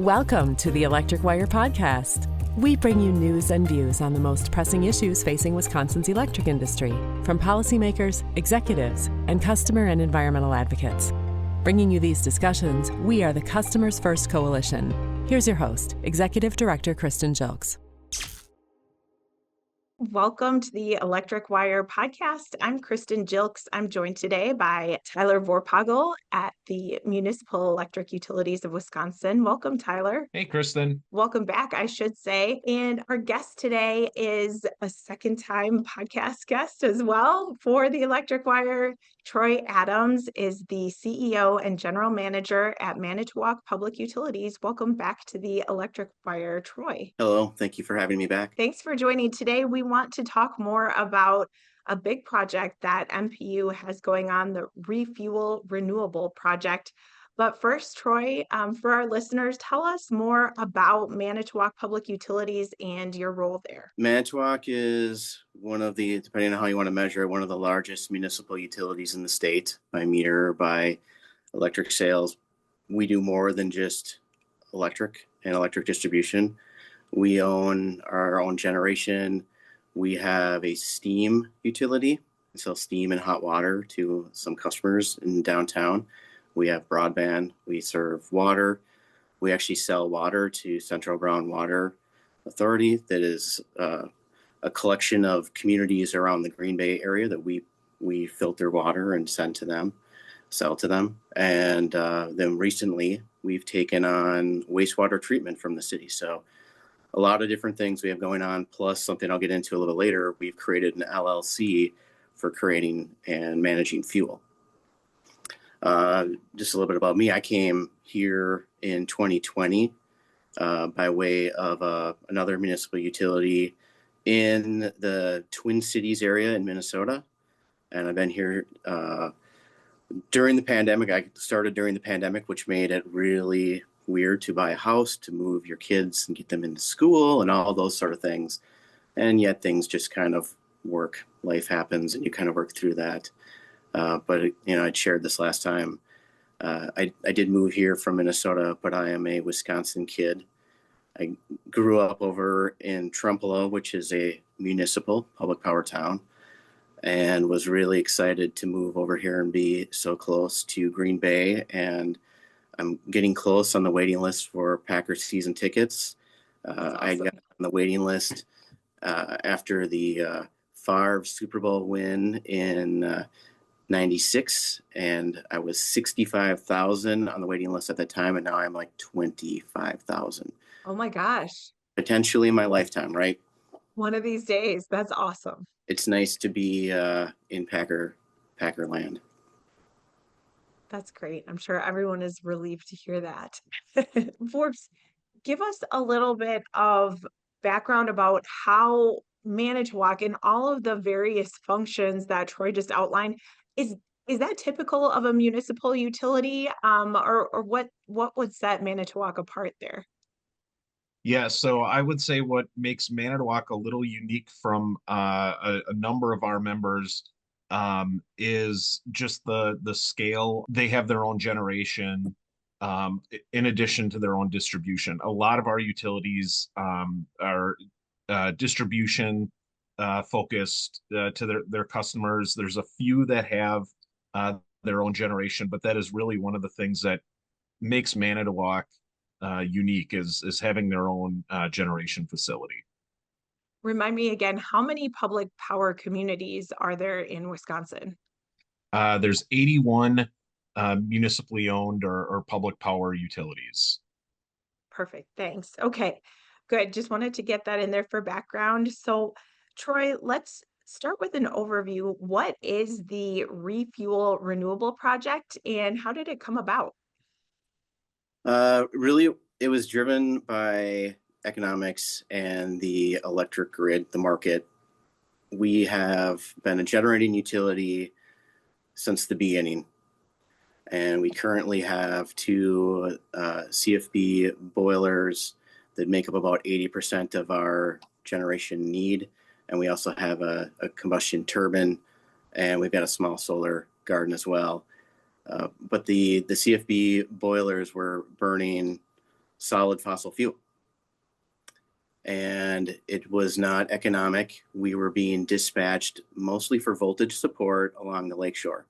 Welcome to the Electric Wire Podcast. We bring you news and views on the most pressing issues facing Wisconsin's electric industry, from policymakers, executives, and customer and environmental advocates. Bringing you these discussions, we are the Customers First Coalition. Here's your host, Executive Director Kristen Jilks. Welcome to the Electric Wire Podcast. I'm Kristen Jilks. I'm joined today by Tyler Vorpagel at the Municipal Electric Utilities of Wisconsin. Welcome, Tyler. Hey, Kristen. Welcome back, I should say. And our guest today is a second-time podcast guest as well for the Electric Wire. Troy Adams is the CEO and General Manager at Manitowoc Public Utilities. Welcome back to the Electric Wire, Troy. Hello, thank you for having me back. Thanks for joining today. We want to talk more about a big project that MPU has going on, the Refuel Renewable Project. But first, Troy, for our listeners, tell us more about Manitowoc Public Utilities and your role there. Manitowoc is one of the, depending on how you want to measure it, one of the largest municipal utilities in the state by meter, by electric sales. We do more than just electric and electric distribution. We own our own generation. We have a steam utility. We sell steam and hot water to some customers in downtown. We have broadband. We serve water. We actually sell water to Central Brown Water Authority. That is a collection of communities around the Green Bay area that we filter water and send to them, sell to them. And then recently we've taken on wastewater treatment from the city. So a lot of different things we have going on, plus something I'll get into a little later. We've created an LLC for creating and managing fuel. Just a little bit about me. I came here in 2020 by way of another municipal utility in the Twin Cities area in Minnesota. And I've been here during the pandemic. I started during the pandemic, which made it really weird to buy a house, to move your kids and get them into school and all those sort of things. And yet things just kind of work. Life happens and you kind of work through that. But, you know, I'd shared this last time. I did move here from Minnesota, but I am a Wisconsin kid. I grew up over in Trempealeau, which is a municipal public power town, and was really excited to move over here and be so close to Green Bay. And I'm getting close on the waiting list for Packers season tickets. Awesome. I got on the waiting list after the Favre Super Bowl win in 96, and I was 65,000 on the waiting list at that time, and now I'm like 25,000. Oh my gosh. Potentially in my lifetime, right? One of these days. That's awesome. It's nice to be in Packer land. That's great. I'm sure everyone is relieved to hear that. Forbes, give us a little bit of background about how Manitowoc and all of the various functions that Troy just outlined, is that typical of a municipal utility, or what would set Manitowoc apart there? Yeah, so I would say what makes Manitowoc a little unique from a number of our members is just the scale. They have their own generation in addition to their own distribution. A lot of our utilities are distribution focused to their customers. There's a few that have their own generation, but that is really one of the things that makes Manitowoc unique is having their own generation facility. Remind me again, how many public power communities are there in Wisconsin? There's 81 municipally owned or public power utilities. Perfect. Thanks. Okay, good. Just wanted to get that in there for background. So, Troy, let's start with an overview. What is the Refuel Renewable Project and how did it come about? Really, it was driven by economics and the electric grid, the market. We have been a generating utility since the beginning, and we currently have two CFB boilers that make up about 80% of our generation need. And we also have a combustion turbine, and we've got a small solar garden as well. But the CFB boilers were burning solid fossil fuel. And it was not economic. We were being dispatched mostly for voltage support along the lakeshore.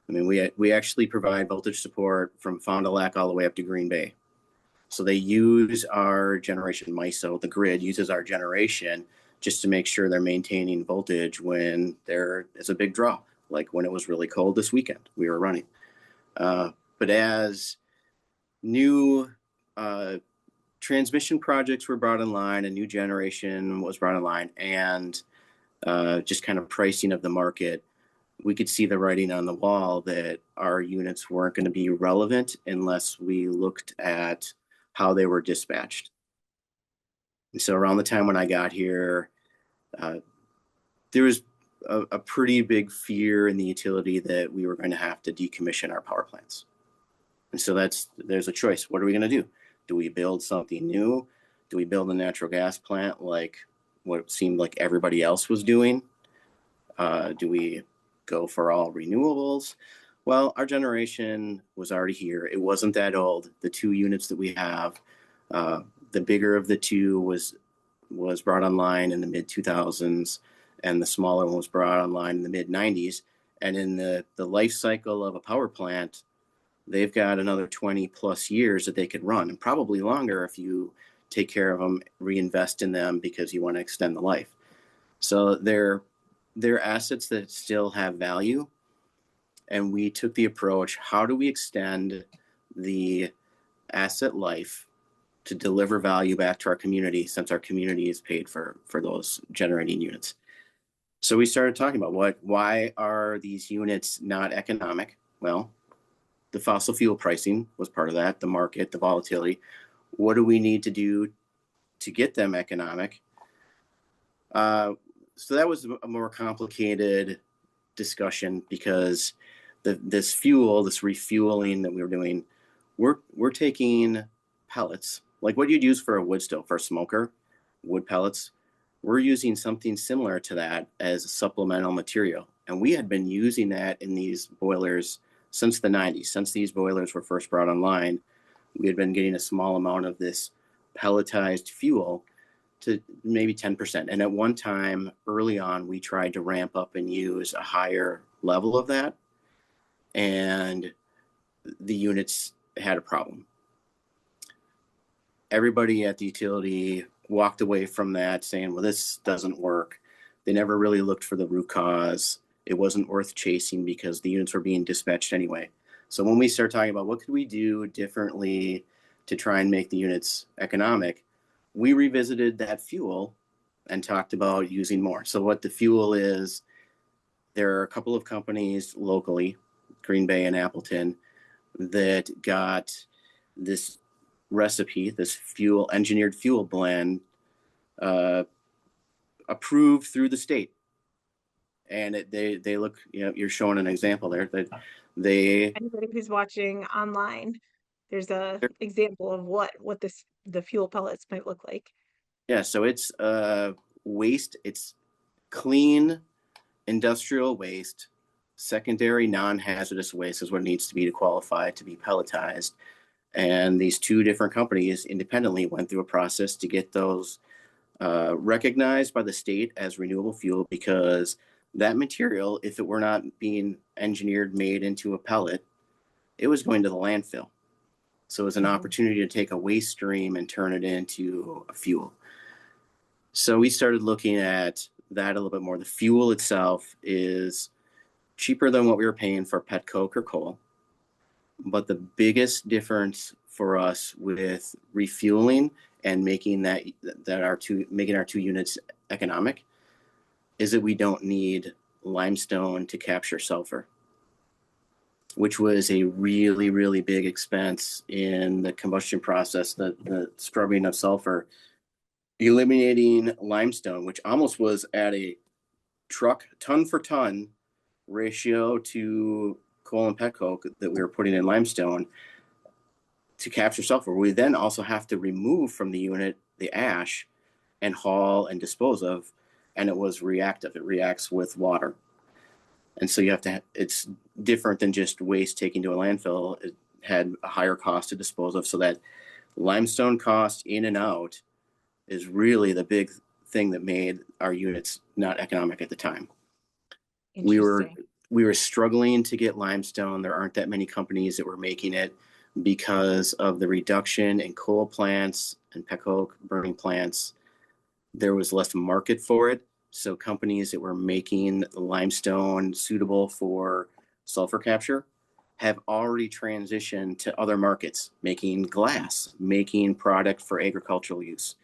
I mean, we actually provide voltage support from Fond du Lac all the way up to Green Bay. So they use our generation, MISO, the grid uses our generation just to make sure they're maintaining voltage when there is a big draw, like when it was really cold this weekend, we were running. But as new transmission projects were brought online, a new generation was brought online, and just kind of pricing of the market, we could see the writing on the wall that our units weren't going to be relevant unless we looked at how they were dispatched. And so around the time when I got here, there was a pretty big fear in the utility that we were going to have to decommission our power plants. And so there's a choice. What are we going to do? Do we build something new? Do we build a natural gas plant like what seemed like everybody else was doing? Do we go for all renewables? Well, our generation was already here. It wasn't that old. The 2 units that we have, the bigger of the 2 was brought online in the mid 2000s, and the smaller one was brought online in the mid 90s. And in the life cycle of a power plant, they've got another 20 plus years that they could run, and probably longer if you take care of them, reinvest in them because you want to extend the life. So they're assets that still have value. And we took the approach, how do we extend the asset life to deliver value back to our community, since our community is paid for those generating units? So we started talking about why are these units not economic? Well, the fossil fuel pricing was part of that, the market, the volatility. What do we need to do to get them economic? So that was a more complicated discussion, because this refueling that we were doing, we're taking pellets, like what you'd use for a wood stove, for a smoker, wood pellets. We're using something similar to that as a supplemental material. And we had been using that in these boilers since the 90s. Since these boilers were first brought online, we had been getting a small amount of this pelletized fuel to maybe 10%. And at one time early on, we tried to ramp up and use a higher level of that, and the units had a problem. Everybody at the utility walked away from that saying, well, this doesn't work. They never really looked for the root cause. It wasn't worth chasing because the units were being dispatched anyway. So when we start talking about what could we do differently to try and make the units economic, we revisited that fuel and talked about using more. So what the fuel is, there are a couple of companies locally, Green Bay and Appleton, that got this recipe, this engineered fuel blend, approved through the state. And they look, you're showing an example there that anybody who's watching online, there's a example of what the fuel pellets might look like. Yeah, so it's waste. It's clean industrial waste. Secondary non-hazardous waste is what it needs to be to qualify to be pelletized. And these 2 different companies independently went through a process to get those recognized by the state as renewable fuel, because that material, if it were not being engineered, made into a pellet, it was going to the landfill. So it was an opportunity to take a waste stream and turn it into a fuel. So we started looking at that a little bit more. The fuel itself is cheaper than what we were paying for pet coke or coal. But the biggest difference for us with refueling and making our 2 units economic is that we don't need limestone to capture sulfur, which was a really, really big expense in the combustion process, the scrubbing of sulfur. Eliminating limestone, which almost was at a truck ton for ton ratio to coal and pet coke that we were putting in limestone to capture sulfur. We then also have to remove from the unit the ash and haul and dispose of, and it was reactive. It reacts with water. And so it's different than just waste taken to a landfill. It had a higher cost to dispose of, so that limestone cost in and out is really the big thing that made our units not economic at the time. We were struggling to get limestone. There aren't that many companies that were making it because of the reduction in coal plants and petcoke burning plants. There was less market for it. So companies that were making limestone suitable for sulfur capture have already transitioned to other markets, making glass, making product for agricultural use.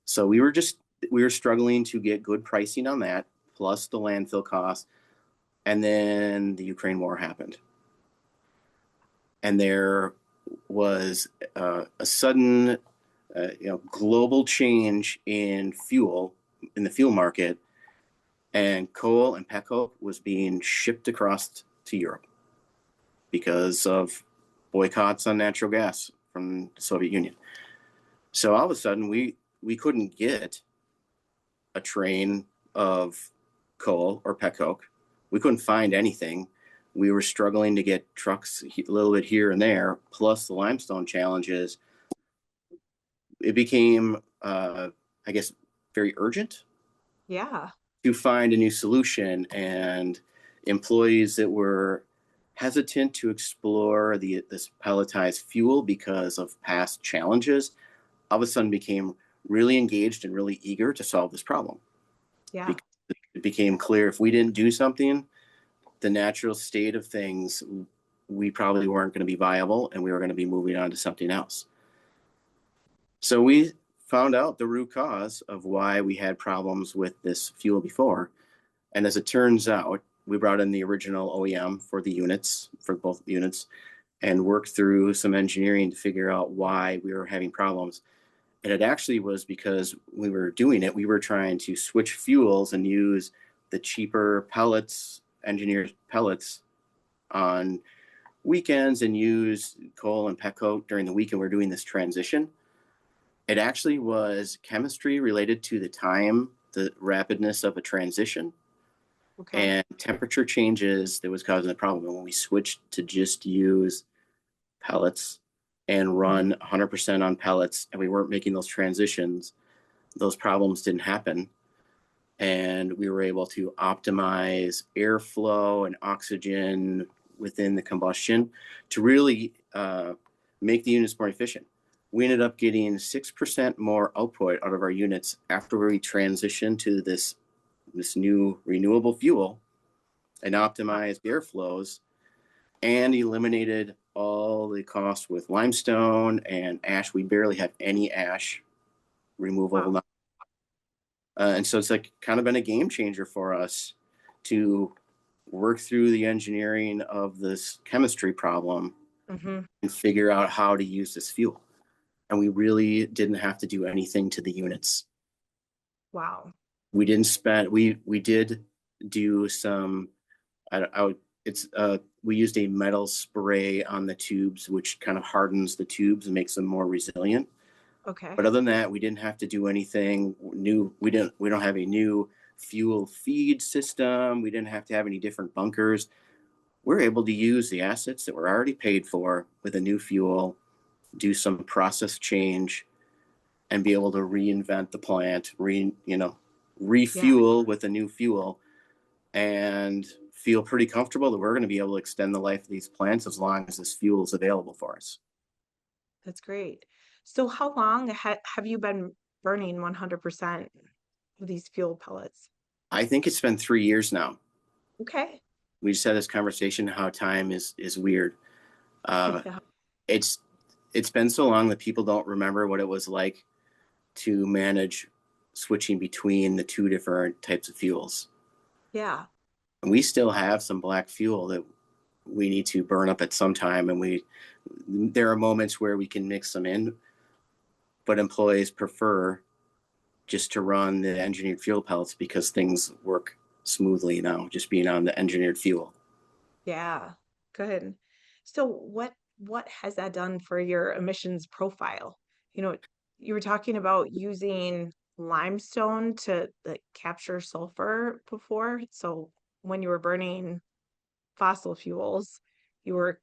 So we were struggling to get good pricing on that, plus the landfill costs. And then the Ukraine war happened. And there was a sudden global change in the fuel market, and coal and petcoke was being shipped across to Europe because of boycotts on natural gas from the Soviet Union. So all of a sudden we couldn't get a train of coal or petcoke. We couldn't find anything. We were struggling to get trucks a little bit here and there, plus the limestone challenges. It became, I guess, very urgent. Yeah. To find a new solution, and employees that were hesitant to explore this pelletized fuel because of past challenges all of a sudden became really engaged and really eager to solve this problem. Yeah. Because it became clear if we didn't do something, the natural state of things, we probably weren't going to be viable and we were going to be moving on to something else. So we found out the root cause of why we had problems with this fuel before. And as it turns out, we brought in the original OEM for the units, for both units, and worked through some engineering to figure out why we were having problems. And it actually was because we were doing it, we were trying to switch fuels and use the cheaper pellets, engineered pellets on weekends and use coal and petcoke during the week. And we're doing this transition. It actually was chemistry related to the time, the rapidness of a transition, and temperature changes that was causing the problem. And when we switched to just use pellets and run 100% on pellets, and we weren't making those transitions, those problems didn't happen. And we were able to optimize airflow and oxygen within the combustion to really make the units more efficient. We ended up getting 6% more output out of our units after we transitioned to this new renewable fuel and optimized airflows and eliminated all the costs with limestone and ash. We barely have any ash removal now. And so it's like kind of been a game changer for us to work through the engineering of this chemistry problem and figure out how to use this fuel. And we really didn't have to do anything to the units. Wow. We didn't spend, we did do some, we used a metal spray on the tubes, which kind of hardens the tubes and makes them more resilient. Okay. But other than that, we didn't have to do anything new. We don't have a new fuel feed system. We didn't have to have any different bunkers. We're able to use the assets that were already paid for with a new fuel, do some process change, and be able to reinvent the plant, refuel with a new fuel, and feel pretty comfortable that we're going to be able to extend the life of these plants as long as this fuel is available for us. That's great. So how long have you been burning 100% of these fuel pellets? I think it's been 3 years now. Okay. We just had this conversation how time is weird. It's been so long that people don't remember what it was like to manage switching between the two different types of fuels. Yeah. And we still have some black fuel that we need to burn up at some time. And there are moments where we can mix them in, but employees prefer just to run the engineered fuel pellets because things work smoothly now, just being on the engineered fuel. Yeah, good. So what has that done for your emissions profile? You were talking about using limestone to capture sulfur before. So when you were burning fossil fuels, you were,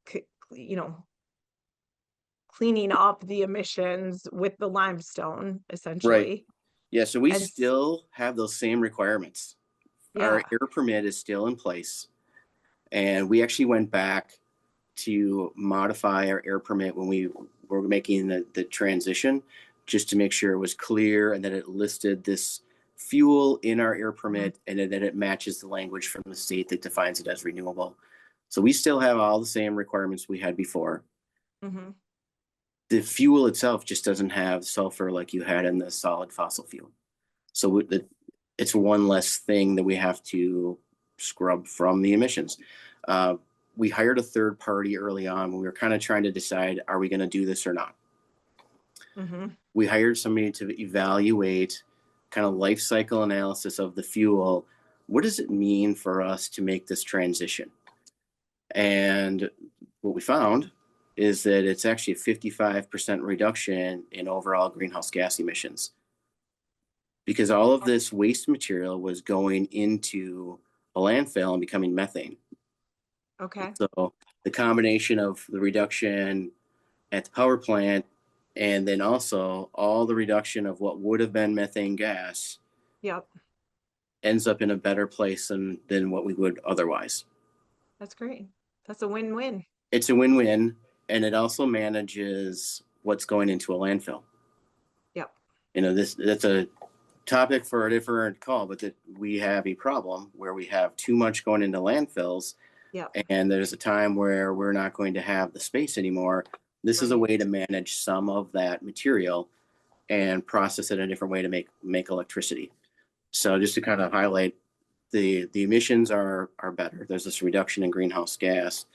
cleaning up the emissions with the limestone, essentially. Yeah, so we And still have those same requirements. Our yeah, air permit is still in place. And we actually went back to modify our air permit when we were making the transition, just to make sure it was clear and that it listed this fuel in our air permit and that it matches the language from the state that defines it as renewable. So we still have all the same requirements we had before. mm-hmm. The fuel itself just doesn't have sulfur like you had in the solid fossil fuel. So it's one less thing that we have to scrub from the emissions. We hired a third party early on when we were kind of trying to decide, are we going to do this or not? Mm-hmm. We hired somebody to evaluate kind of life cycle analysis of the fuel. What does it mean for us to make this transition? And what we found is that it's actually a 55% reduction in overall greenhouse gas emissions, because all of this waste material was going into a landfill and becoming methane. Okay. So the combination of the reduction at the power plant and then also all the reduction of what would have been methane gas Yep. ends up in a better place than what we would otherwise. That's great. That's a win-win. It's a win-win, and it also manages what's going into a landfill. Yep. That's a topic for a different call, but that we have a problem where we have too much going into landfills. Yep. And there's a time where we're not going to have the space anymore. This is a way to manage some of that material and process it in a different way to make electricity. So just to kind of highlight, the emissions are better. There's this reduction in greenhouse gas.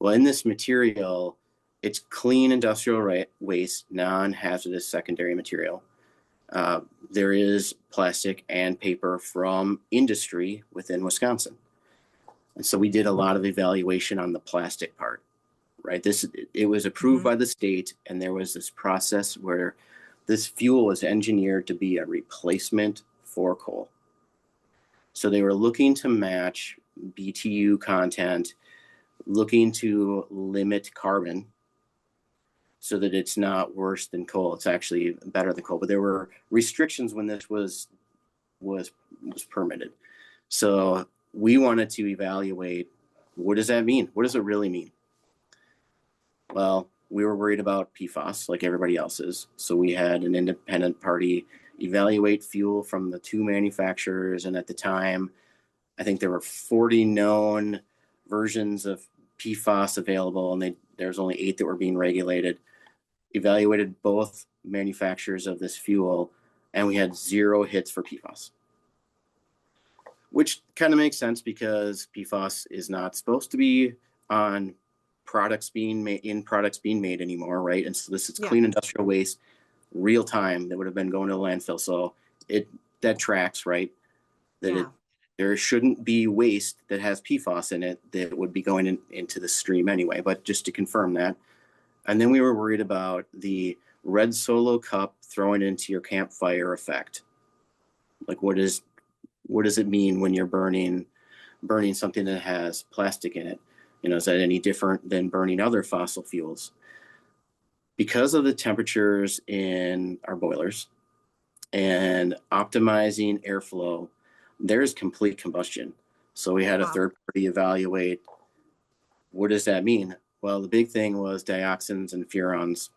Well, in this material, it's clean industrial waste, non-hazardous secondary material. There is plastic and paper from industry within Wisconsin. And so we did a lot of evaluation on the plastic part, right? It was approved by the state, and there was this process where this fuel was engineered to be a replacement for coal. So they were looking to match BTU content, looking to limit carbon so that it's not worse than coal. It's actually better than coal. But there were restrictions when this was permitted. So we wanted to evaluate, what does that mean? What does it really mean? Well, we were worried about PFAS like everybody else is. So we had an independent party evaluate fuel from the two manufacturers. And at the time, I think there were 40 known versions of PFAS available, and there's only 8 that were being regulated. Evaluated both manufacturers of this fuel, and we had 0 hits for PFAS. Which kind of makes sense because PFAS is not supposed to be on products being made anymore, right? And so this is clean industrial waste, real time, that would have been going to the landfill. So that tracks, right? There shouldn't be waste that has PFAS in it that would be going into the stream anyway. But just to confirm that, and then we were worried about the red Solo cup throwing into your campfire effect. Like, what does it mean when you're burning something that has plastic in it? Is that any different than burning other fossil fuels? Because of the temperatures in our boilers and optimizing airflow, there's complete combustion. So we had a third party evaluate, what does that mean? Well, the big thing was dioxins and furans.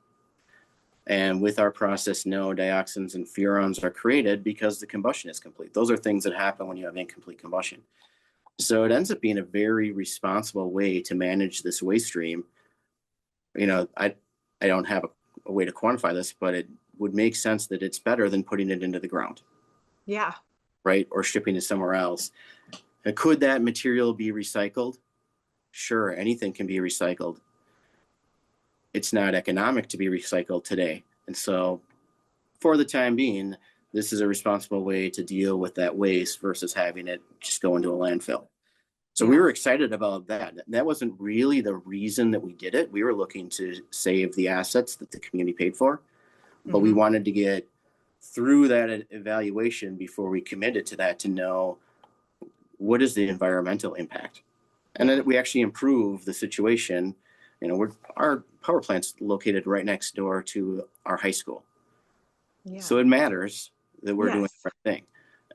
And with our process, no dioxins and furans are created because the combustion is complete. Those are things that happen when you have incomplete combustion. So it ends up being a very responsible way to manage this waste stream. I don't have a way to quantify this, but it would make sense that it's better than putting it into the ground. Yeah. Right? Or shipping it somewhere else. And could that material be recycled? Sure, anything can be recycled. It's not economic to be recycled today. And so for the time being, this is a responsible way to deal with that waste versus having it just go into a landfill. So we were excited about that. That wasn't really the reason that we did it. We were looking to save the assets that the community paid for, but we wanted to get through that evaluation before we committed to that, to know what is the environmental impact. And then we actually improved the situation Our power plant's located right next door to our high school. Yeah. So it matters that we're doing Yes. the right thing.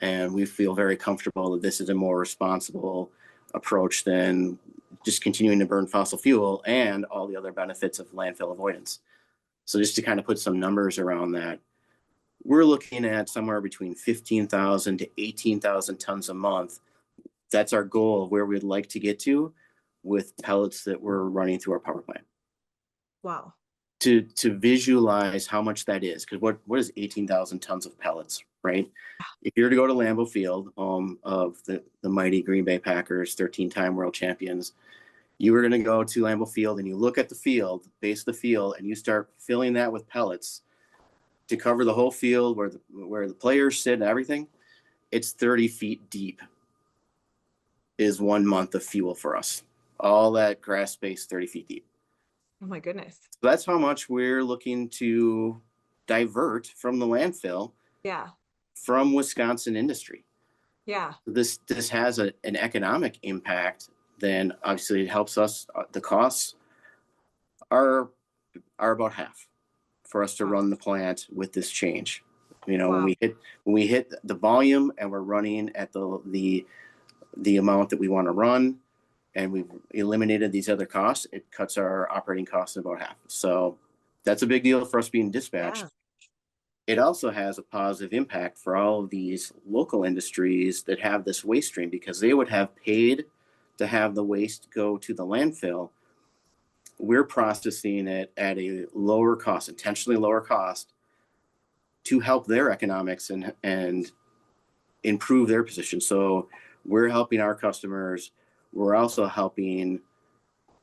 And we feel very comfortable that this is a more responsible approach than just continuing to burn fossil fuel and all the other benefits of landfill avoidance. So just to kind of put some numbers around that, we're looking at somewhere between 15,000 to 18,000 tons a month. That's our goal of where we'd like to get to with pellets that we're running through our power plant. Wow. To visualize how much that is, because what is 18,000 tons of pellets, right? If you were to go to Lambeau Field, home of the mighty Green Bay Packers, 13-time world champions, you were going to go to Lambeau Field and you look at the field, base of the field, and you start filling that with pellets to cover the whole field where the players sit and everything. It's 30 feet deep is 1 month of fuel for us. All that grass space, 30 feet deep. Oh my goodness. So that's how much we're looking to divert from the landfill. Yeah. From Wisconsin industry. Yeah. This has an economic impact. Then obviously it helps us. The costs are about half for us to run the plant with this change. Wow. when we hit the volume and we're running at the amount that we want to run, and we've eliminated these other costs, it cuts our operating costs about half. So that's a big deal for us being dispatched. Yeah. It also has a positive impact for all of these local industries that have this waste stream, because they would have paid to have the waste go to the landfill. We're processing it at a lower cost, intentionally lower cost, to help their economics and improve their position. So we're helping our customers. We're also helping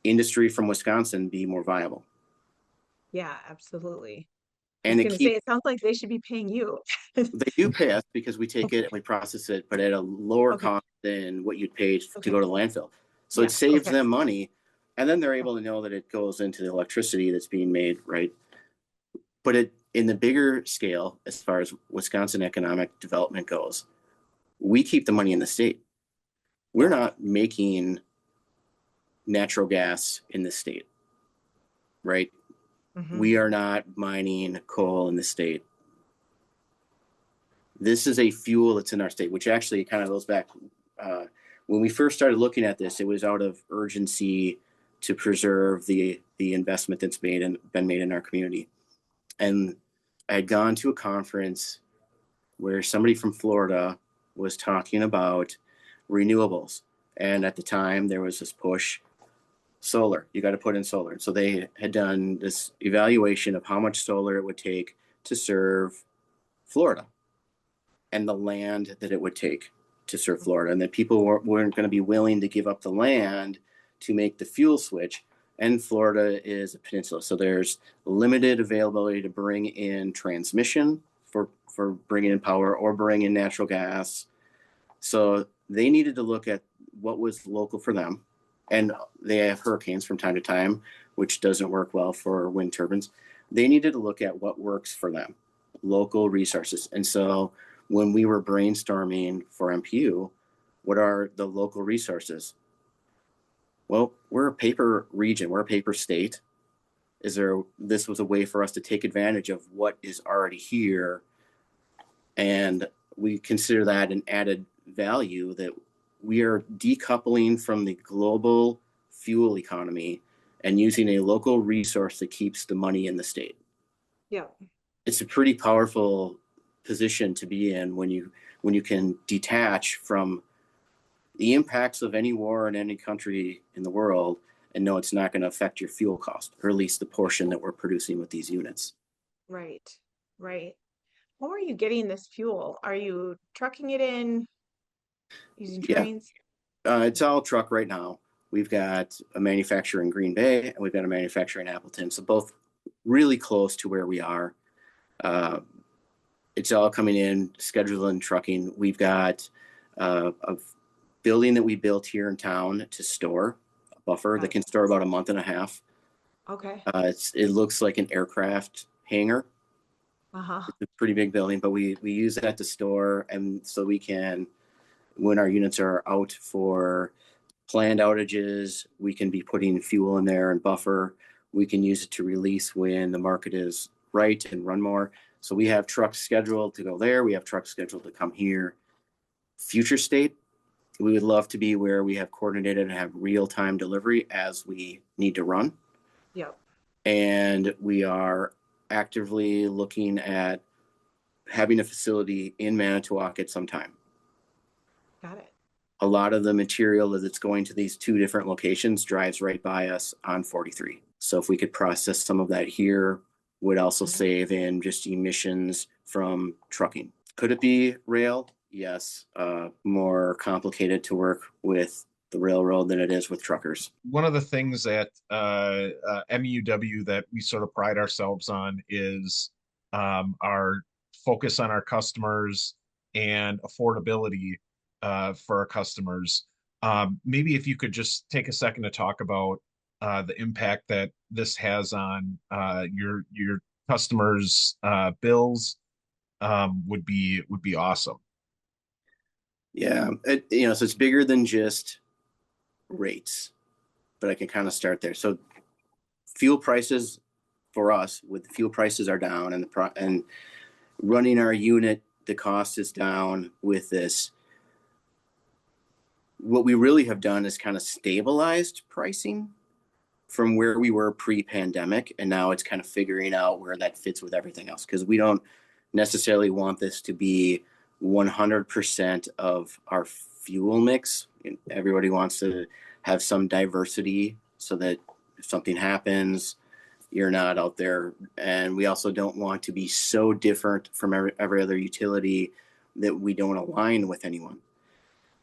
industry from Wisconsin be more viable. Yeah, absolutely. And it sounds like they should be paying you. They do pay us because we take it and we process it, but at a lower cost than what you'd pay to go to the landfill. So it saves them money, and then they're able to know that it goes into the electricity that's being made, right? But in the bigger scale, as far as Wisconsin economic development goes, we keep the money in the state. We're not making natural gas in the state, right? Mm-hmm. We are not mining coal in the state. This is a fuel that's in our state, which actually kind of goes back. When we first started looking at this, it was out of urgency to preserve the investment that's been made in our community. And I had gone to a conference where somebody from Florida was talking about renewables. And at the time, there was this push, solar, you got to put in solar. So they had done this evaluation of how much solar it would take to serve Florida and the land that it would take to serve Florida, and that people weren't going to be willing to give up the land to make the fuel switch. And Florida is a peninsula, so there's limited availability to bring in transmission for bringing in power or bring in natural gas. So they needed to look at what was local for them. And they have hurricanes from time to time, which doesn't work well for wind turbines. They needed to look at what works for them, local resources. And so when we were brainstorming for MPU, what are the local resources? Well, we're a paper region, we're a paper state. This was a way for us to take advantage of what is already here. And we consider that an added value, that we are decoupling from the global fuel economy and using a local resource that keeps the money in the state. Yeah. It's a pretty powerful position to be in when you can detach from the impacts of any war in any country in the world and know it's not going to affect your fuel cost, or at least the portion that we're producing with these units. Right. How are you getting this fuel? Are you trucking it in using trains? Yeah. It's all truck right now. We've got a manufacturer in Green Bay and we've got a manufacturer in Appleton. So both really close to where we are. It's all coming in, scheduled and trucking. We've got a building that we built here in town to store a buffer that can store about a month and a half. Okay. It looks like an aircraft hangar. Uh-huh. It's a pretty big building, but we use that to store, and so we can, when our units are out for planned outages. We can be putting fuel in there and buffer. We can use it to release when the market is right and run more. So we have trucks scheduled to go there. We have trucks scheduled to come here. Future state, we would love to be where we have coordinated and have real-time delivery as we need to run. Yep. And we are actively looking at having a facility in Manitowoc at some time. Got it. A lot of the material that's going to these two different locations drives right by us on 43. So if we could process some of that here, would also save in just emissions from trucking. Could it be rail? Yes. More complicated to work with the railroad than it is with truckers. One of the things at MUW that we sort of pride ourselves on is our focus on our customers and affordability for our customers. Maybe if you could just take a second to talk about the impact that this has on your customers' bills would be awesome. Yeah, so it's bigger than just rates, but I can kind of start there. So fuel prices for us, with fuel prices are down, and running our unit, the cost is down with this. What we really have done is kind of stabilized pricing from where we were pre-pandemic, and now it's kind of figuring out where that fits with everything else, because we don't necessarily want this to be 100% of our fuel mix. Everybody wants to have some diversity so that if something happens, you're not out there. And we also don't want to be so different from every other utility that we don't align with anyone.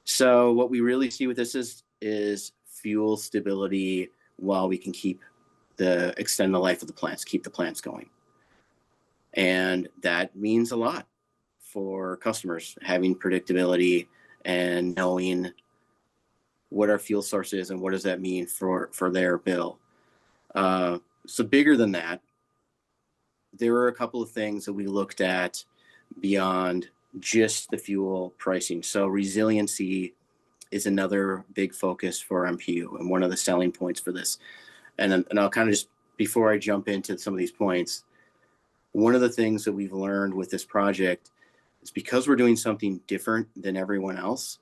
So what we really see with this is fuel stability while we can extend the life of the plants, keep the plants going. And that means a lot for customers, having predictability and knowing what our fuel source is and what does that mean for their bill. So bigger than that, there were a couple of things that we looked at beyond just the fuel pricing. So resiliency is another big focus for MPU and one of the selling points for this. And I'll kind of just, before I jump into some of these points, one of the things that we've learned with this project is because we're doing something different than everyone else,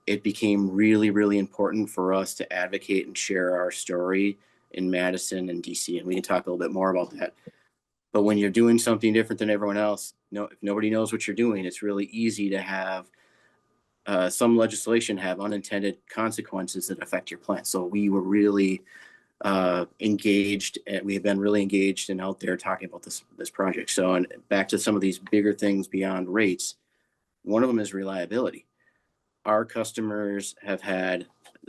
it became really, really important for us to advocate and share our story in Madison and DC. And we can talk a little bit more about that. But when you're doing something different than everyone else, if nobody knows what you're doing, it's really easy to have some legislation have unintended consequences that affect your plant. So we were really engaged, and we have been really engaged and out there talking about this project. So, and back to some of these bigger things beyond rates, one of them is reliability. Our customers have had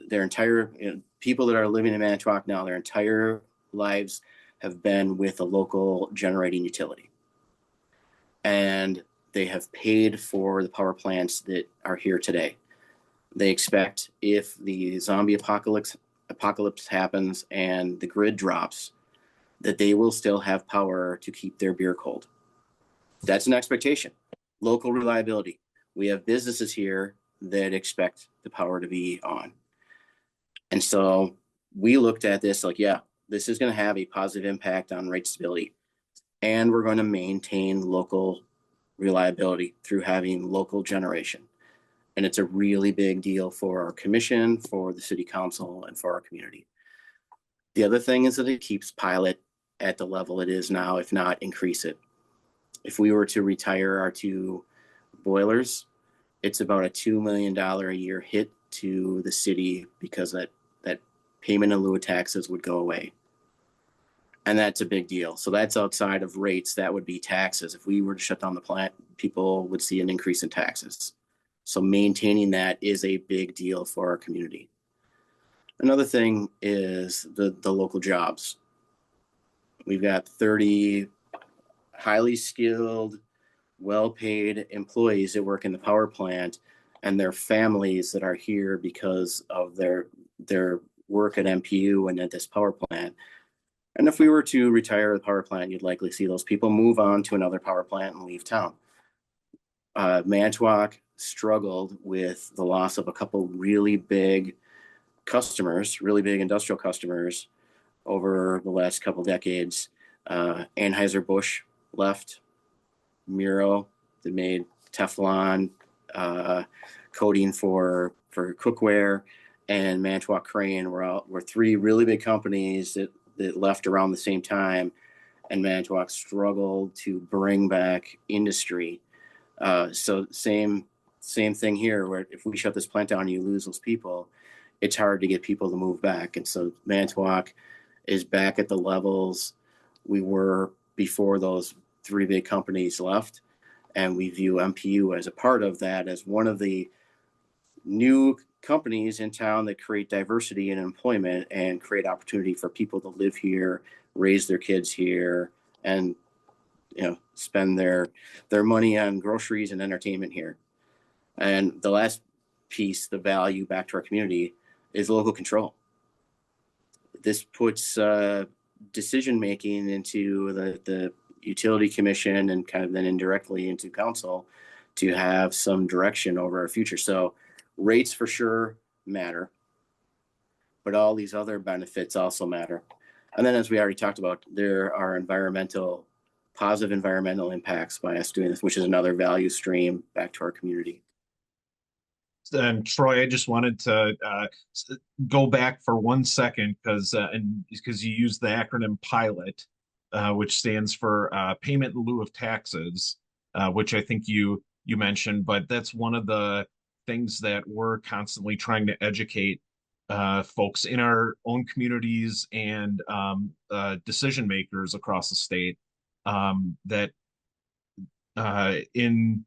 their entire, people that are living in Manitowoc now, their entire lives have been with a local generating utility. And they have paid for the power plants that are here today. They expect if the zombie apocalypse happens and the grid drops, that they will still have power to keep their beer cold. That's an expectation. Local reliability. We have businesses here that expect the power to be on. And so we looked at this like, yeah, this is going to have a positive impact on rate stability. And we're going to maintain local reliability through having local generation. And it's a really big deal for our commission, for the city council, and for our community. The other thing is that it keeps pilot at the level it is now, if not increase it. If we were to retire our two boilers, it's about a $2 million a year hit to the city because that payment in lieu of taxes would go away. And that's a big deal. So that's outside of rates. That would be taxes. If we were to shut down the plant, people would see an increase in taxes. So maintaining that is a big deal for our community. Another thing is the local jobs. We've got 30 highly skilled, well-paid employees that work in the power plant and their families that are here because of their work at MPU and at this power plant. And if we were to retire the power plant, you'd likely see those people move on to another power plant and leave town. Manitowoc struggled with the loss of a couple really big customers, really big industrial customers over the last couple decades. Anheuser-Busch left, Muro, that made Teflon coating for cookware, and Manitowoc Crane were three really big companies that left around the same time, and Manitowoc struggled to bring back industry. So same thing here, where if we shut this plant down and you lose those people, it's hard to get people to move back. And so Manitowoc is back at the levels we were before those three big companies left. And we view MPU as a part of that, as one of the new companies in town that create diversity in employment and create opportunity for people to live here, raise their kids here, and spend their money on groceries and entertainment here. And the last piece, the value back to our community, is local control. This puts decision making into the utility commission, and kind of then indirectly into council, to have some direction over our future. So rates for sure matter, but all these other benefits also matter. And then, as we already talked about, there are positive environmental impacts by us doing this, which is another value stream back to our community. And Troy, I just wanted to go back for 1 second, because you used the acronym PILOT, which stands for Payment in Lieu of Taxes, which I think you mentioned. But that's one of the things that we're constantly trying to educate folks in our own communities and decision makers across the state, that in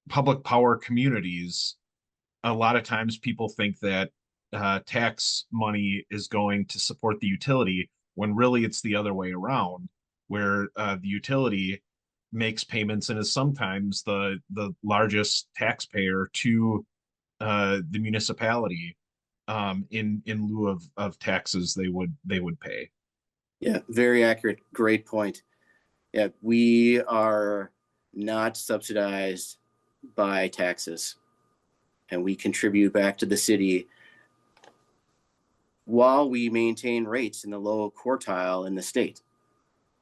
public power communities, a lot of times people think that tax money is going to support the utility, when really it's the other way around, where the utility makes payments and is sometimes the largest taxpayer to the municipality, in lieu of taxes they would pay. Yeah, very accurate. Great point. Yeah, we are not subsidized by taxes, and we contribute back to the city while we maintain rates in the low quartile in the state.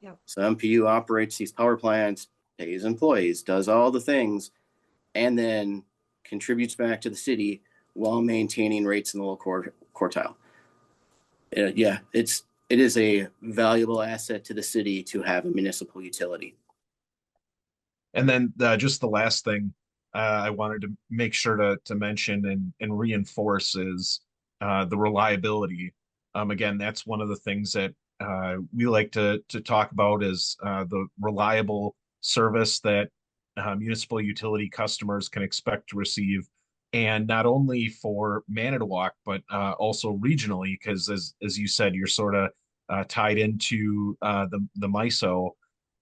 Yeah. So MPU operates these power plants, pays employees, does all the things, and then contributes back to the city while maintaining rates in the low quartile. Yeah, it is a valuable asset to the city to have a municipal utility. And then just the last thing I wanted to make sure to mention and reinforce is the reliability. Again, that's one of the things that we like to talk about, is the reliable service that municipal utility customers can expect to receive, and not only for Manitowoc, but also regionally, because as you said, you're sort of tied into the MISO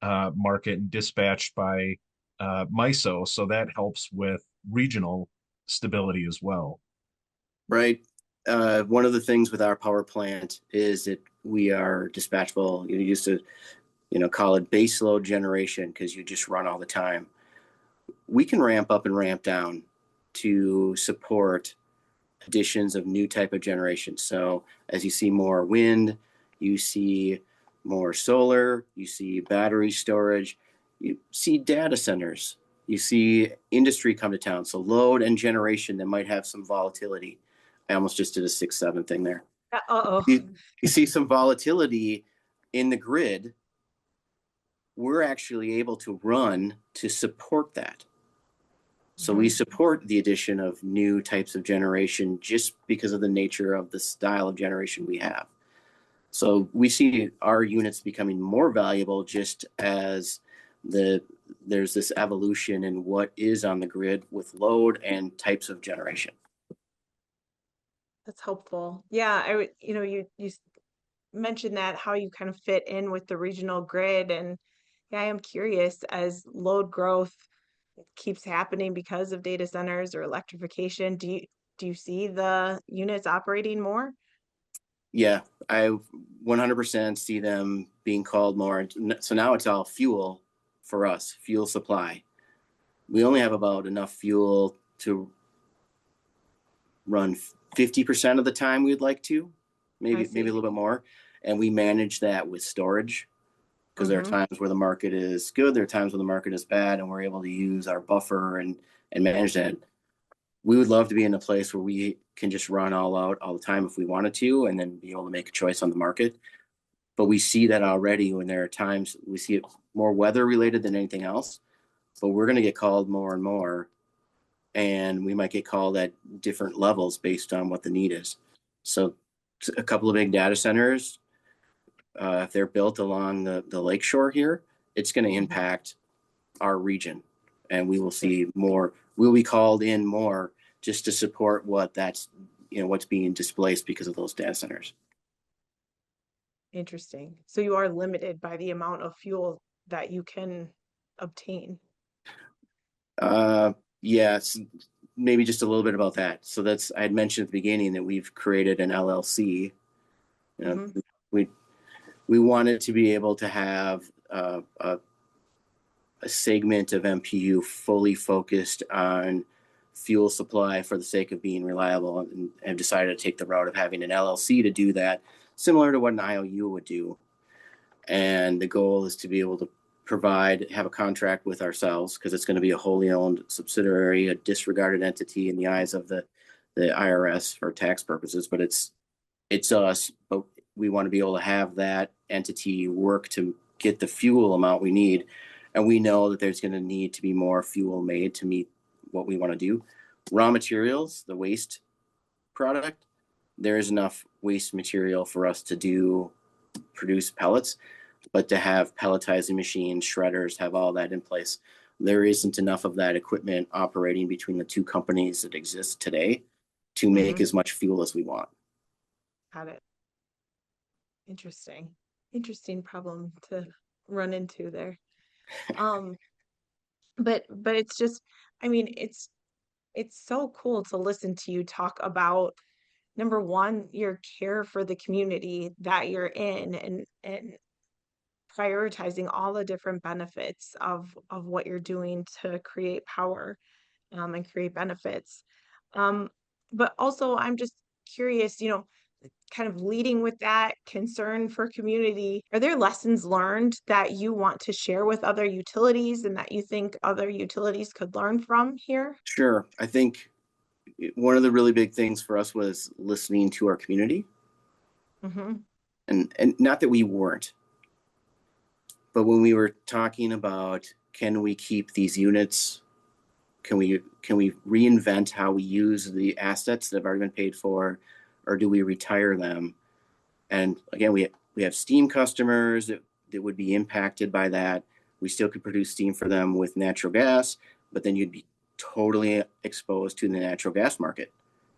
market and dispatched by MISO, so that helps with regional stability as well. Right. One of the things with our power plant is that we are dispatchable. You used to, call it baseload generation, because you just run all the time. We can ramp up and ramp down to support additions of new type of generation. So as you see more wind, you see more solar, you see battery storage, you see data centers, you see industry come to town. So load and generation that might have some volatility. I almost just did a 6-7 thing there. Uh-oh. You see some volatility in the grid. We're actually able to run to support that. So we support the addition of new types of generation just because of the nature of the style of generation we have. So we see our units becoming more valuable just as there's this evolution in what is on the grid with load and types of generation. That's helpful. Yeah, I would, you mentioned that, how you kind of fit in with the regional grid, and yeah, I am curious, as load growth keeps happening because of data centers or electrification, do you see the units operating more? Yeah, I 100% see them being called more. So now it's all fuel for us, fuel supply. We only have about enough fuel to run 50% of the time we'd like to, maybe a see. little bit more. And we manage that with storage, because there are times where the market is good, there are times when the market is bad, and we're able to use our buffer and manage that. We would love to be in a place where we can just run all out all the time if we wanted to, and then be able to make a choice on the market. But we see that already when there are times we see it more weather related than anything else. But we're going to get called more and more, and we might get called at different levels based on what the need is. So a couple of big data centers, if they're built along the lakeshore here, it's going to impact our region, and we will see more. We'll be called in more just to support what's being displaced because of those data centers. Interesting. So you are limited by the amount of fuel that you can obtain. Yes, maybe just a little bit about that. So I had mentioned at the beginning that we've created an LLC. We wanted to be able to have a segment of MPU fully focused on fuel supply for the sake of being reliable, and have decided to take the route of having an LLC to do that, similar to what an IOU would do. And the goal is to be able to have a contract with ourselves, because it's going to be a wholly owned subsidiary, a disregarded entity in the eyes of the IRS for tax purposes, but it's us. But we want to be able to have that entity work to get the fuel amount we need. And we know that there's going to need to be more fuel made to meet what we want to do. Raw materials, the waste product, there is enough waste material for us to produce pellets, but to have pelletizing machines, shredders, have all that in place, there isn't enough of that equipment operating between the two companies that exist today to make as much fuel as we want. Got it. Interesting problem to run into there. But it's just, I mean, it's so cool to listen to you talk about, number one, your care for the community that you're in, and prioritizing all the different benefits of what you're doing to create power, and create benefits. But also I'm just curious, kind of leading with that concern for community, are there lessons learned that you want to share with other utilities and that you think other utilities could learn from here? Sure. I think one of the really big things for us was listening to our community. And not that we weren't, but when we were talking about, can we keep these units? Can we reinvent how we use the assets that have already been paid for, or do we retire them? And again, we have steam customers that would be impacted by that. We still could produce steam for them with natural gas, but then you'd be totally exposed to the natural gas market,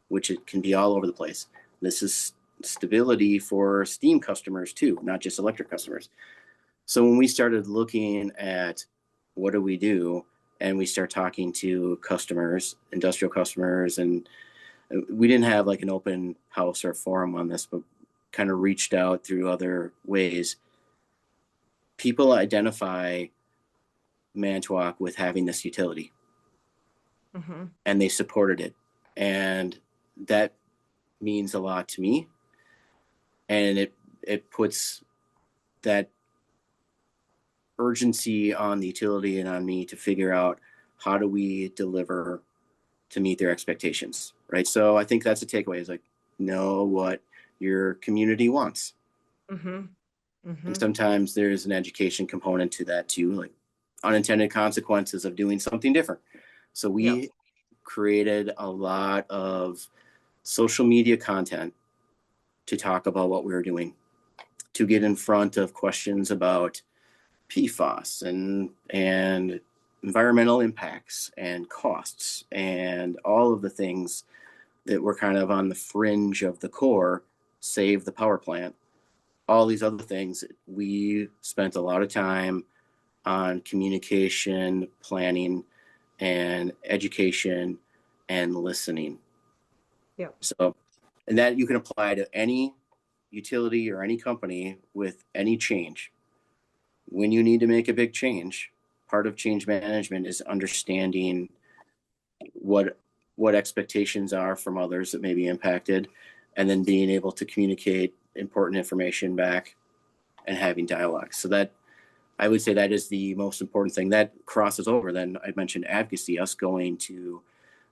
which it can be all over the place. This is stability for steam customers too, not just electric customers. So when we started looking at what do we do, and we start talking to customers, industrial customers, and we didn't have like an open house or forum on this, but kind of reached out through other ways. People identify Manitowoc with having this utility, and they supported it. And that means a lot to me. And it puts that urgency on the utility and on me to figure out how do we deliver to meet their expectations, right? So I think that's a takeaway, is like, know what your community wants. And sometimes there's an education component to that too, like unintended consequences of doing something different. So we created a lot of social media content to talk about what we were doing, to get in front of questions about PFAS and environmental impacts and costs and all of the things that were kind of on the fringe of the core, save the power plant. All these other things, we spent a lot of time on communication, planning, and education, and listening. So, and that you can apply to any utility or any company with any change. When you need to make a big change, part of change management is understanding what what expectations are from others that may be impacted, and then being able to communicate important information back and having dialogue. So that, I would say, that is the most important thing. That crosses over. Then I mentioned advocacy, us going to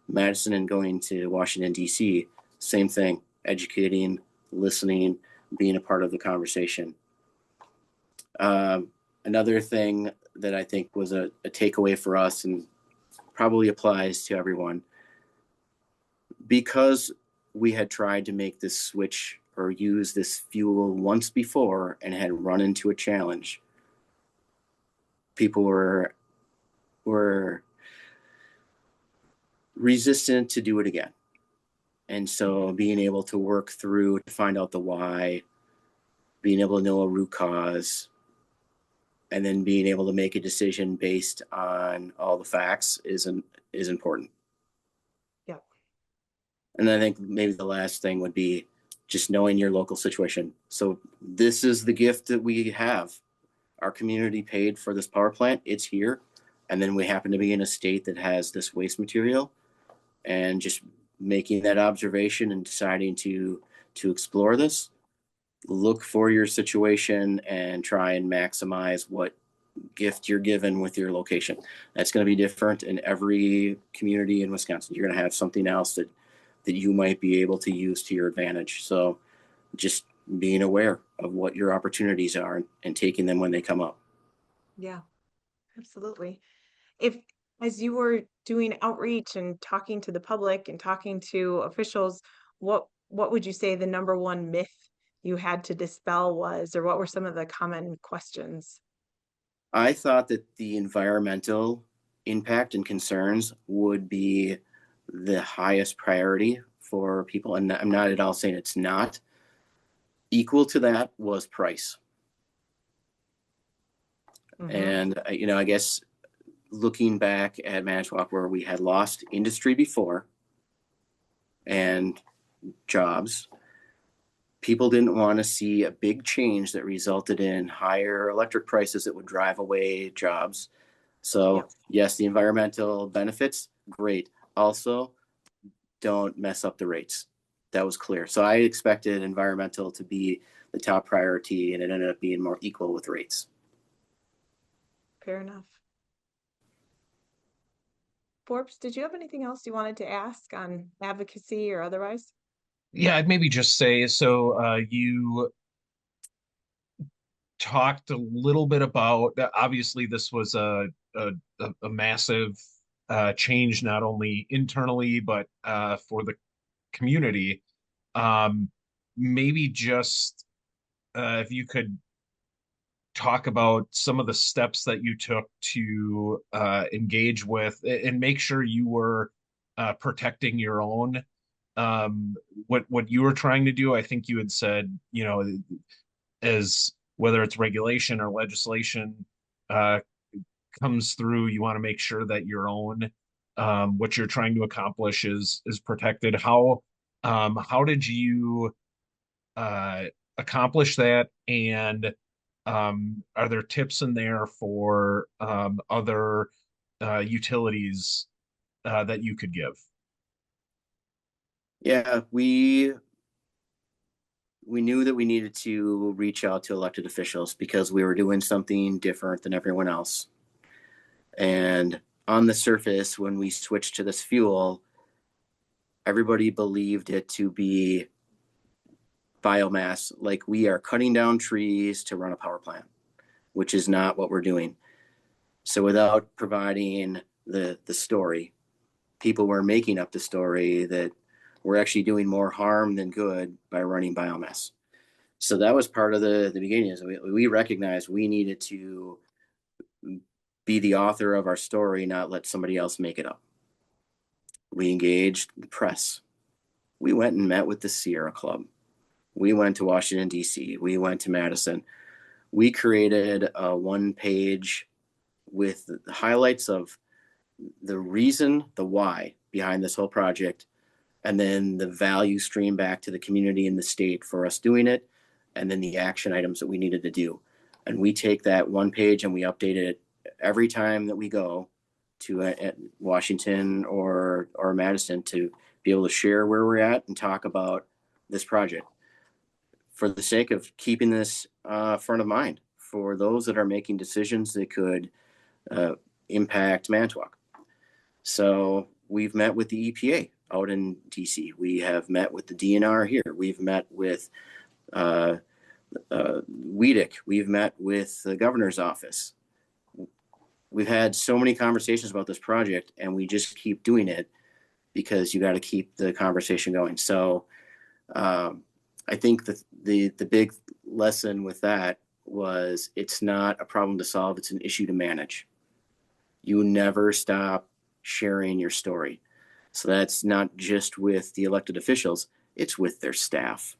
Madison and going to Washington, D.C., same thing, educating, listening, being a part of the conversation. Another thing that I think was a takeaway for us and probably applies to everyone, because we had tried to make this switch or use this fuel once before and had run into a challenge, people were resistant to do it again. And so being able to work through to find out the why, being able to know a root cause, and then being able to make a decision based on all the facts is important. Yeah. And I think maybe the last thing would be just knowing your local situation. So this is the gift that we have. Our community paid for this power plant. It's here. And then we happen to be in a state that has this waste material, and just making that observation and deciding to explore this, look for your situation and try and maximize what gift you're given with your location. That's going to be different in every community in Wisconsin. You're going to have something else that you might be able to use to your advantage. So just being aware of what your opportunities are and taking them when they come up. Yeah, absolutely. If, as you were doing outreach and talking to the public and talking to officials, what would you say the number one myth you had to dispel was, or what were some of the common questions? I thought that the environmental impact and concerns would be the highest priority for people. And I'm not at all saying it's not. Equal to that was price. Mm-hmm. And, I guess looking back at Manitowoc, where we had lost industry before and jobs, people didn't want to see a big change that resulted in higher electric prices that would drive away jobs. So yes, the environmental benefits, great. Also, don't mess up the rates. That was clear. So I expected environmental to be the top priority, and it ended up being more equal with rates. Fair enough. Forbes, did you have anything else you wanted to ask on advocacy or otherwise? Yeah, I'd maybe just say, so you talked a little bit about, obviously this was a massive change, not only internally, but for the community. Maybe just if you could talk about some of the steps that you took to engage with and make sure you were protecting your own, what you were trying to do. I think you had said, as whether it's regulation or legislation comes through, you want to make sure that your own what you're trying to accomplish is protected. How did you accomplish that? And are there tips in there for other utilities that you could give? Yeah, we knew that we needed to reach out to elected officials because we were doing something different than everyone else. And on the surface, when we switched to this fuel, everybody believed it to be biomass, like we are cutting down trees to run a power plant, which is not what we're doing. So without providing the story, people were making up the story that we're actually doing more harm than good by running biomass. So that was part of the beginning. Is we recognized we needed to be the author of our story, not let somebody else make it up. We engaged the press. We went and met with the Sierra Club. We went to Washington, D.C. We went to Madison. We created a 1-page with the highlights of the reason, the why behind this whole project, and then the value stream back to the community and the state for us doing it, and then the action items that we needed to do. And we take that 1 page and we update it every time that we go to Washington or Madison to be able to share where we're at and talk about this project for the sake of keeping this front of mind for those that are making decisions that could impact Manitowoc. So we've met with the EPA out in DC. We have met with the DNR here. We've met with WEDC. We've met with the governor's office. We've had so many conversations about this project, and we just keep doing it because you got to keep the conversation going. So I think the big lesson with that was it's not a problem to solve, it's an issue to manage. You never stop sharing your story. So that's not just with the elected officials, it's with their staff.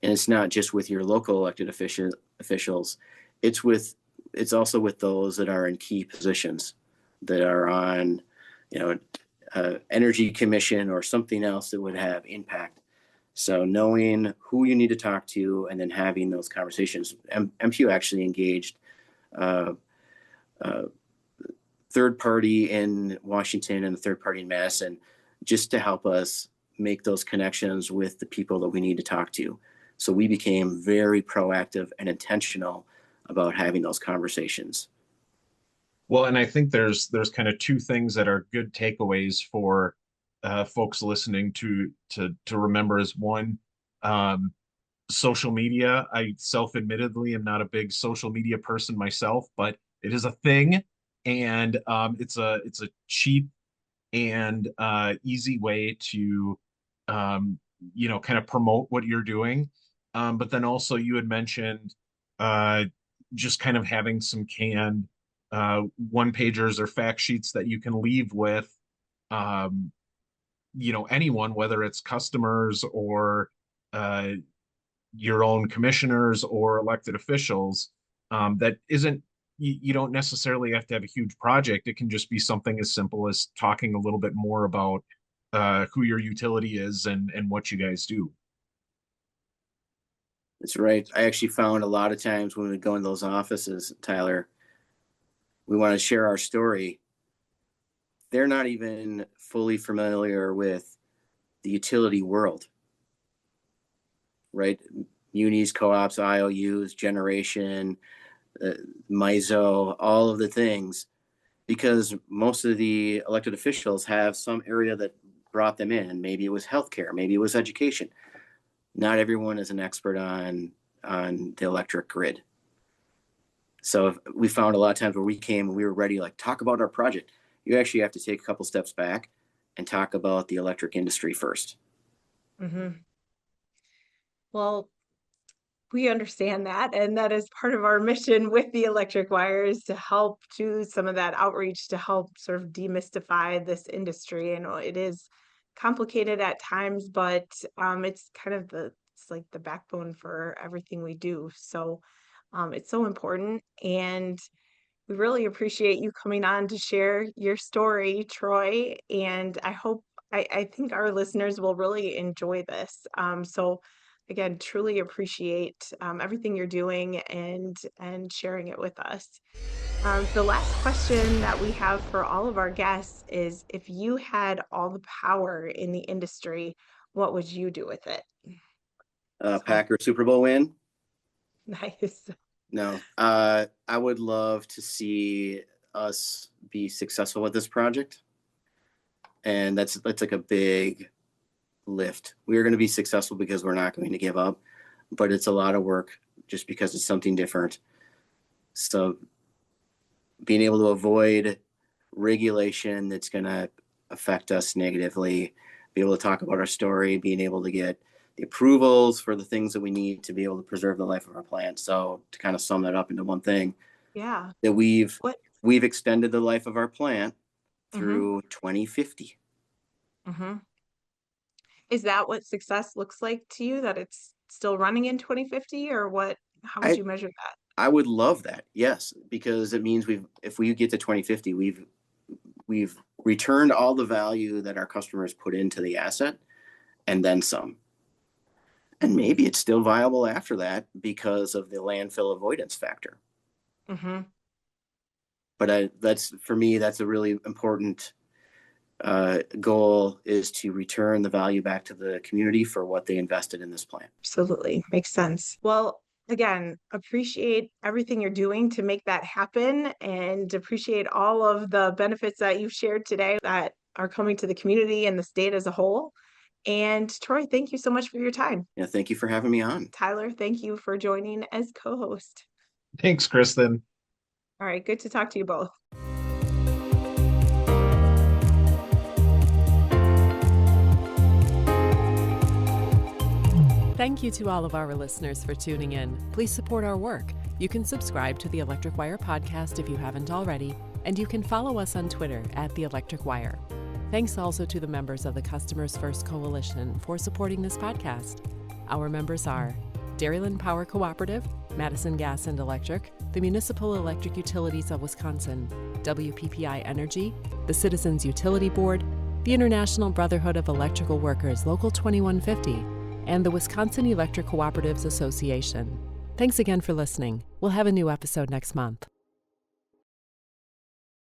And it's not just with your local elected officials, it's also with those that are in key positions that are on, energy commission or something else that would have impact. So knowing who you need to talk to and then having those conversations. MPU actually engaged third party in Washington and a third party in Madison just to help us make those connections with the people that we need to talk to. So we became very proactive and intentional about having those conversations. Well, and I think there's kind of two things that are good takeaways for folks listening to remember. Is one, social media. I self-admittedly am not a big social media person myself, but it is a thing, and it's a cheap and easy way to kind of promote what you're doing. But then also you had mentioned just kind of having some canned one pagers or fact sheets that you can leave with anyone, whether it's customers or your own commissioners or elected officials. That isn't, you don't necessarily have to have a huge project. It can just be something as simple as talking a little bit more about who your utility is and what you guys do. That's right. I actually found a lot of times when we go in those offices, Tyler, we want to share our story. They're not even fully familiar with the utility world, right? Munis, co-ops, IOUs, generation, MISO, all of the things, because most of the elected officials have some area that brought them in. Maybe it was healthcare, maybe it was education. Not everyone is an expert on the electric grid. So we found a lot of times where we came and we were ready, like, talk about our project. You actually have to take a couple steps back and talk about the electric industry first. Mm-hmm. Well, we understand that, and that is part of our mission with the electric wires, to help do some of that outreach to help sort of demystify this industry. And it is complicated at times, but it's kind of it's like the backbone for everything we do. So it's so important, and we really appreciate you coming on to share your story, Troy. And I think our listeners will really enjoy this. So again, truly appreciate everything you're doing and sharing it with us. The last question that we have for all of our guests is, if you had all the power in the industry, what would you do with it? Packer Super Bowl win? Nice. No, I would love to see us be successful with this project. And that's like a big lift. We are going to be successful because we're not going to give up, but it's a lot of work just because it's something different. So being able to avoid regulation that's going to affect us negatively, be able to talk about our story, being able to get the approvals for the things that we need to be able to preserve the life of our plant. So to kind of sum that up into one thing, yeah, that we've extended the life of our plant through 2050. Mm-hmm. Is that what success looks like to you, that it's still running in 2050, or what? How would you measure that? I would love that. Yes, because it means if we get to 2050, we've returned all the value that our customers put into the asset and then some. And maybe it's still viable after that because of the landfill avoidance factor. Mm-hmm. But that's for me, that's a really important goal, is to return the value back to the community for what they invested in this plant. Absolutely. Makes sense. Well, again, appreciate everything you're doing to make that happen, and appreciate all of the benefits that you've shared today that are coming to the community and the state as a whole. And Troy, thank you so much for your time. Yeah, thank you for having me on. Tyler, thank you for joining as co-host. Thanks, Kristen. All right, good to talk to you both. Thank you to all of our listeners for tuning in. Please support our work. You can subscribe to the Electric Wire podcast if you haven't already, and you can follow us on Twitter at The Electric Wire. Thanks also to the members of the Customers First Coalition for supporting this podcast. Our members are Dairyland Power Cooperative, Madison Gas and Electric, the Municipal Electric Utilities of Wisconsin, WPPI Energy, the Citizens Utility Board, the International Brotherhood of Electrical Workers Local 2150, and the Wisconsin Electric Cooperatives Association. Thanks again for listening. We'll have a new episode next month.